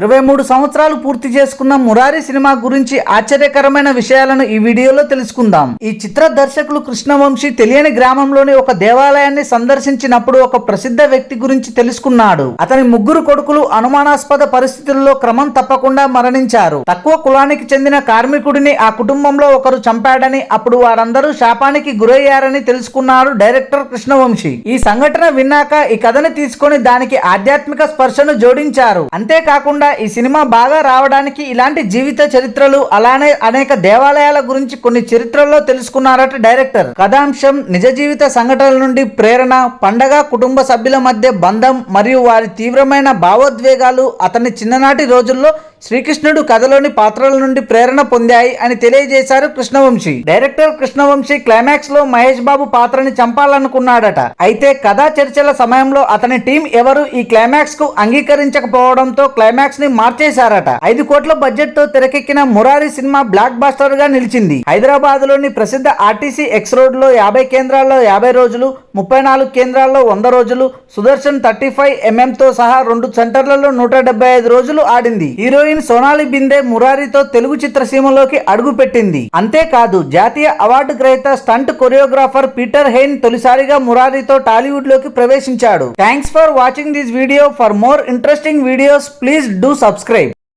23 సంవత్సరాలు పూర్తి చేసుకున్న మురారి సినిమా గురించి ఆశ్చర్యకరమైన విషయాలను ఈ వీడియోలో తెలుసుకుందాం. ఈ చిత్ర దర్శకులు కృష్ణవంశీ తెలియని గ్రామంలోని ఒక దేవాలయాన్ని సందర్శించినప్పుడు ఒక ప్రసిద్ధ వ్యక్తి గురించి తెలుసుకున్నాడు. అతని ముగ్గురు కొడుకులు అనుమానాస్పద పరిస్థితుల్లో క్రమం తప్పకుండా మరణించారు. తక్కువ కులానికి చెందిన కార్మికుడిని ఆ కుటుంబంలో ఒకరు చంపాడని, అప్పుడు వారందరూ శాపానికి గురయ్యారని తెలుసుకున్నాడు డైరెక్టర్ కృష్ణవంశీ. ఈ సంఘటన విన్నాక ఈ కథని తీసుకొని దానికి ఆధ్యాత్మిక స్పర్శను జోడించారు. అంతేకాకుండా ఈ సినిమా బాగా రావడానికి ఇలాంటి జీవిత చరిత్రలు, అలానే అనేక దేవాలయాల గురించి కొన్ని చరిత్రల్లో తెలుసుకున్నారట డైరెక్టర్. కథాంశం నిజ జీవిత సంఘటనల నుండి ప్రేరణ, పండగ, కుటుంబ సభ్యుల మధ్య బంధం మరియు వారి తీవ్రమైన భావోద్వేగాలు అతని చిన్ననాటి రోజుల్లో శ్రీకృష్ణుడు కథలోని పాత్రల నుండి ప్రేరణ పొందాయి అని తెలియజేశారు కృష్ణవంశీ. డైరెక్టర్ కృష్ణవంశీ క్లైమాక్స్ లో మహేష్ బాబు పాత్రని చంపాలనుకున్నాడట. అయితే కథా చర్చల సమయంలో అతని టీం ఎవరు ఈ క్లైమాక్స్ కు అంగీకరించకపోవడంతో క్లైమాక్స్ ని మార్చేశారట. 5 కోట్ల బడ్జెట్ తో తెరకెక్కిన మురారి సినిమా బ్లాక్ బస్టర్ గా నిలిచింది. హైదరాబాద్ లోని ప్రసిద్ధ ఆర్టీసీ ఎక్స్ రోడ్ లో 50 కేంద్రాల్లో 50 రోజులు, 34 కేంద్రాల్లో 100 రోజులు, సుదర్శన్ 35mm తో సహా 2 సెంటర్లలో 175 రోజులు ఆడింది. హీరోయిన్ సోనాలి బిందే మురారితో తెలుగు చిత్రసీమలోకి అడుగు పెట్టింది. అంతేకాదు జాతీయ అవార్డు గ్రహీత స్టంట్ కొరియోగ్రాఫర్ పీటర్ హెయిన్ తొలిసారిగా మురారితో టాలీవుడ్ లోకి ప్రవేశించాడు. Thanks for watching this video. For more interesting videos please do subscribe.